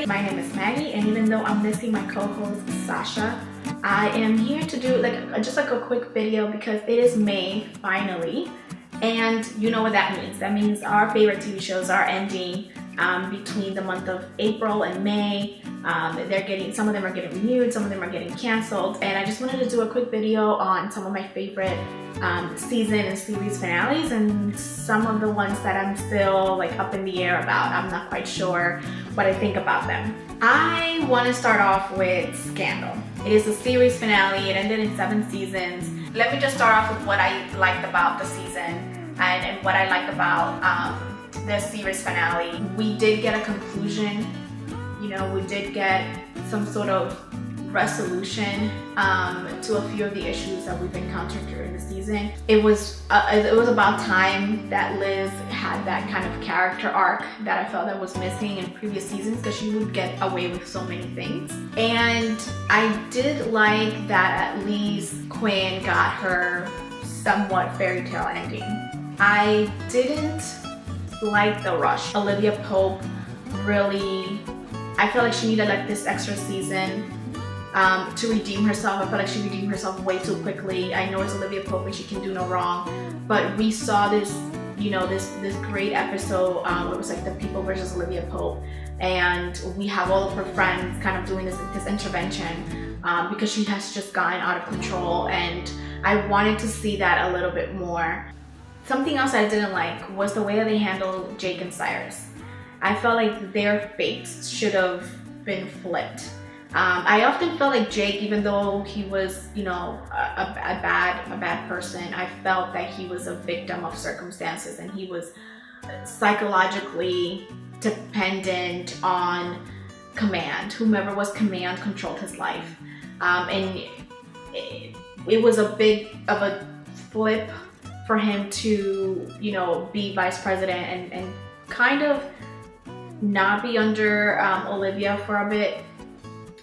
everybody, my name is Maggie, and even though I'm missing my co-host Sasha, I am here to do just a quick video because it is May finally, and you know what that means. That means our favorite TV shows are ending between the month of April and May. Some of them are getting renewed, some of them are getting canceled, and I just wanted to do a quick video on some of my favorite season and series finales and some of the ones that I'm still up in the air about. I'm not quite sure what I think about them. I want to start off with Scandal. It is a series finale. It ended in 7 seasons. Let me just start off with what I liked about the season and what I liked about the series finale. We did get a conclusion. We did get some sort of resolution to a few of the issues that we've encountered during the season. It was about time that Liz had that kind of character arc that I felt that was missing in previous seasons, because she would get away with so many things. And I did like that at least Quinn got her somewhat fairy tale ending. I didn't like the rush. Olivia Pope really, I feel like she needed this extra season to redeem herself. I feel like she redeemed herself way too quickly. I know it's Olivia Pope and she can do no wrong, but we saw this, this great episode where it was the people versus Olivia Pope, and we have all of her friends kind of doing this intervention because she has just gotten out of control, and I wanted to see that a little bit more. Something else I didn't like was the way that they handled Jake and Cyrus. I felt like their fates should have been flipped. I often felt like Jake, even though he was, a bad person, I felt that he was a victim of circumstances, and he was psychologically dependent on command. Whomever was command controlled his life, and it was a big of a flip for him to, be vice president and kind of not be under Olivia for a bit.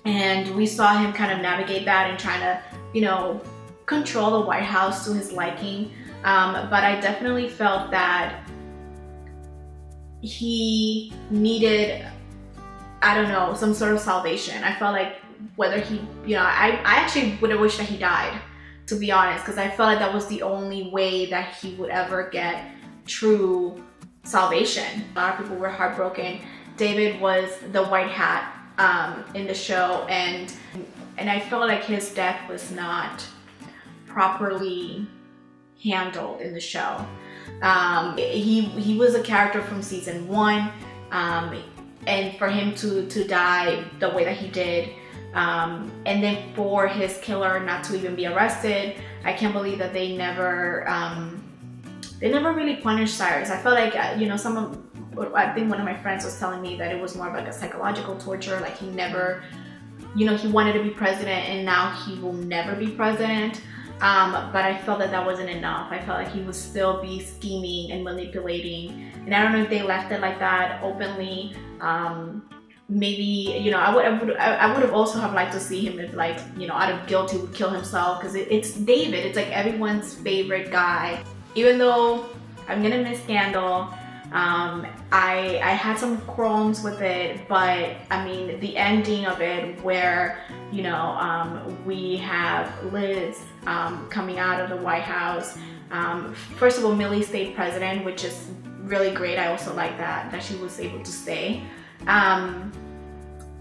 And we saw him kind of navigate that and trying to, control the White House to his liking. But I definitely felt that he needed, I don't know, some sort of salvation. I felt like whether he, I actually would have wished that he died, to be honest, because I felt like that was the only way that he would ever get true salvation. A lot of people were heartbroken. David was the white hat in the show, and I felt like his death was not properly handled in the show. He was a character from season 1, and for him to die the way that he did, and then for his killer not to even be arrested, I can't believe that they never really punished Cyrus. I felt like I think one of my friends was telling me that it was more of a psychological torture. He never, he wanted to be president and now he will never be president. But I felt that wasn't enough. I felt like he would still be scheming and manipulating. And I don't know if they left it like that openly. Maybe, I would have also have liked to see him if out of guilt he would kill himself, because it's David. It's everyone's favorite guy. Even though I'm gonna miss Scandal, I had some qualms with it, but I mean the ending of it where we have Liz coming out of the White House. First of all, Millie stayed president, which is really great. I also like that she was able to stay.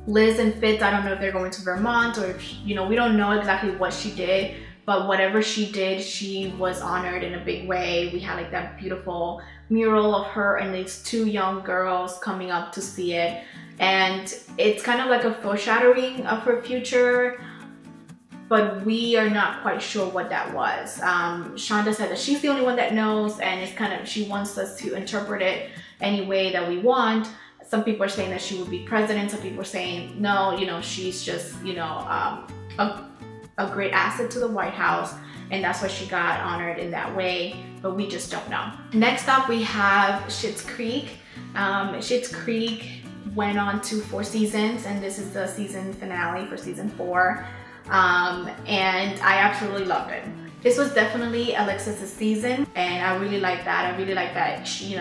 Liz and Fitz, I don't know if they're going to Vermont, or if, we don't know exactly what she did, but whatever she did, she was honored in a big way. We had that beautiful mural of her and these 2 young girls coming up to see it, and it's kind of a foreshadowing of her future, but we are not quite sure what that was. Shonda said that she's the only one that knows, and it's she wants us to interpret it any way that we want. Some people are saying that she would be president. Some people are saying no, she's just a great asset to the White House, and that's why she got honored in that way, but we just don't know. Next up, we have Schitt's Creek. Schitt's Creek went on to 4 seasons, and this is the season finale for season 4, and I absolutely loved it. This was definitely Alexis's season, and I really like that. I really like that she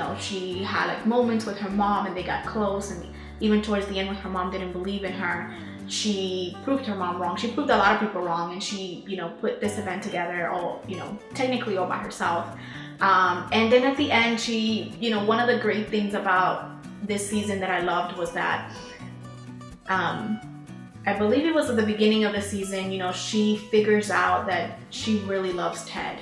had moments with her mom and they got close, and even towards the end when her mom didn't believe in her, she proved her mom wrong. She proved a lot of people wrong, and she, you know, put this event together all, you know, technically all by herself. And then at the end, she, you know, one of the great things about this season that I loved was that, I believe it was at the beginning of the season, you know, she figures out that she really loves Ted,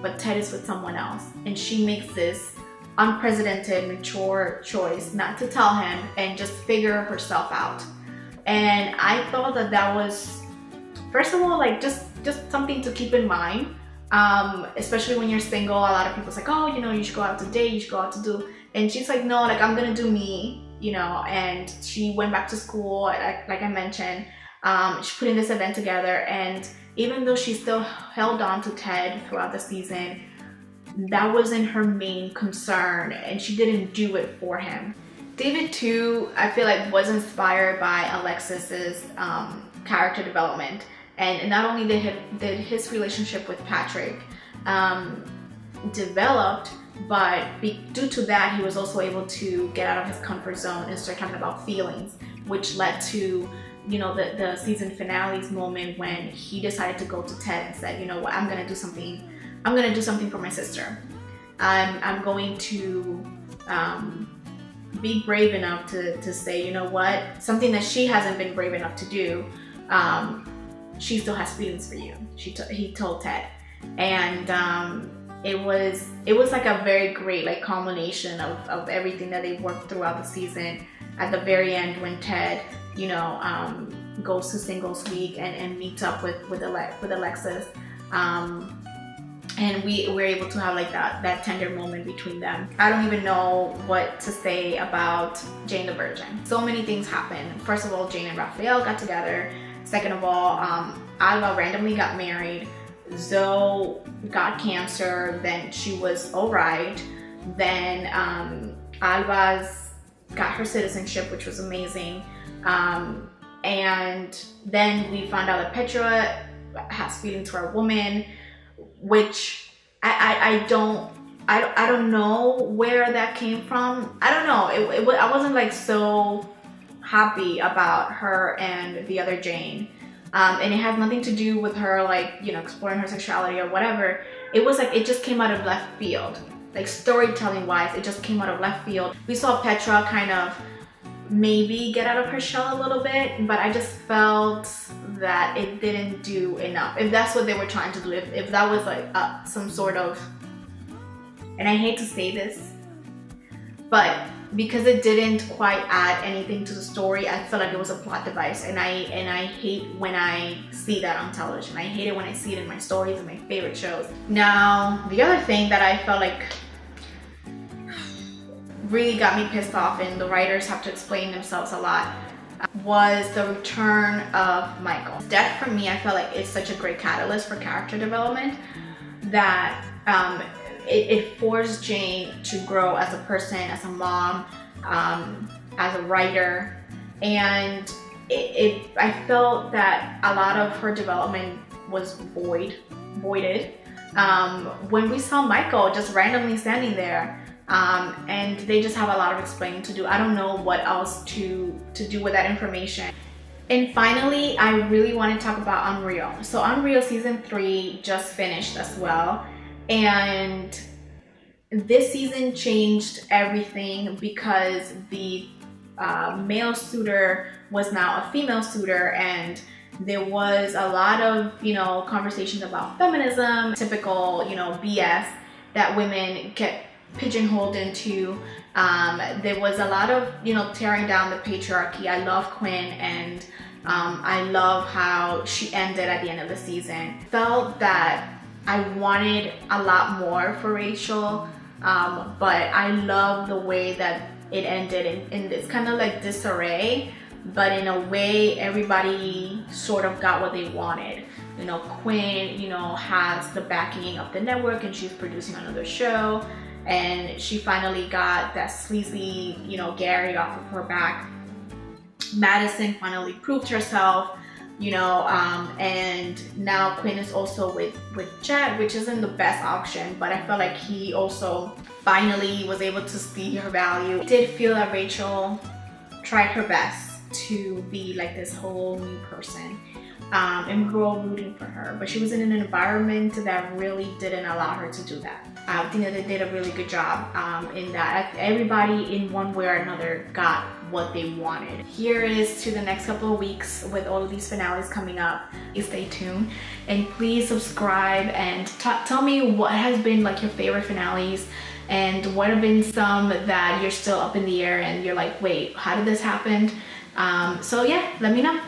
but Ted is with someone else. And she makes this unprecedented, mature choice not to tell him and just figure herself out. And I thought that that was, first of all, like just something to keep in mind. Especially when you're single, a lot of people's like, oh, you know, you should go out to date, you should go out to do. And she's like, no, like I'm gonna do me, you know. And she went back to school, like I mentioned. She put in this event together, and even though she still held on to Ted throughout the season, that wasn't her main concern, and she didn't do it for him. David too, I feel like was inspired by Alexis's character development, and not only did his relationship with Patrick developed, but due to that, he was also able to get out of his comfort zone and start talking about feelings, which led to, you know, the season finale's moment when he decided to go to Ted and said, you know what, I'm gonna do something for my sister. I'm going to be brave enough to say, you know what, something that she hasn't been brave enough to do. She still has feelings for you. He told Ted, and it was like a very great like culmination of everything that they worked throughout the season. At the very end, when Ted, you know, goes to Singles Week and meets up with Alexis, and we're able to have like that tender moment between them. I don't even know what to say about Jane the Virgin. So many things happened. First of all, Jane and Raphael got together. Second of all, Alba randomly got married. Zoe got cancer, then she was alright. Then Alba's got her citizenship, which was amazing. And then we found out that Petra has feelings for a woman, which I don't know where that came from. I don't know. I wasn't like so happy about her and the other Jane. And it has nothing to do with her, like, you know, exploring her sexuality or whatever. It was like, it just came out of left field. Like, storytelling wise, it just came out of left field. We saw Petra kind of maybe get out of her shell a little bit, but I just felt that it didn't do enough. If that's what they were trying to do, if that was like some sort of, and I hate to say this, but because it didn't quite add anything to the story, I felt like it was a plot device, and I hate when I see that on television. I hate it when I see it in my stories and my favorite shows. Now, the other thing that I felt like really got me pissed off, and the writers have to explain themselves a lot, was the return of Michael. Death, for me, I felt like it's such a great catalyst for character development that it forced Jane to grow as a person, as a mom, as a writer, and I felt that a lot of her development was voided when we saw Michael just randomly standing there, and they just have a lot of explaining to do. I don't know what else to do with that information. And finally, I really want to talk about Unreal. So Unreal season 3 just finished as well. And this season changed everything because the male suitor was now a female suitor, and there was a lot of, you know, conversations about feminism, typical, you know, BS that women get pigeonholed into. There was a lot of, you know, tearing down the patriarchy. I love Quinn, and I love how she ended at the end of the season. Felt that I wanted a lot more for Rachel, but I love the way that it ended in this kind of like disarray, but in a way everybody sort of got what they wanted. You know, Quinn, you know, has the backing of the network, and she's producing another show, and she finally got that sleazy, you know, Gary off of her back. Madison finally proved herself, you know, and now Quinn is also with Jet, which isn't the best option, but I felt like he also finally was able to see her value. I did feel that Rachel tried her best to be like this whole new person. And we were all rooting for her, but she was in an environment that really didn't allow her to do that. I think that they did a really good job in that. Everybody in one way or another got what they wanted. Here is to the next couple of weeks with all of these finales coming up. Stay tuned and please subscribe and tell me what has been like your favorite finales and what have been some that you're still up in the air and you're like, wait, how did this happen? So yeah, let me know.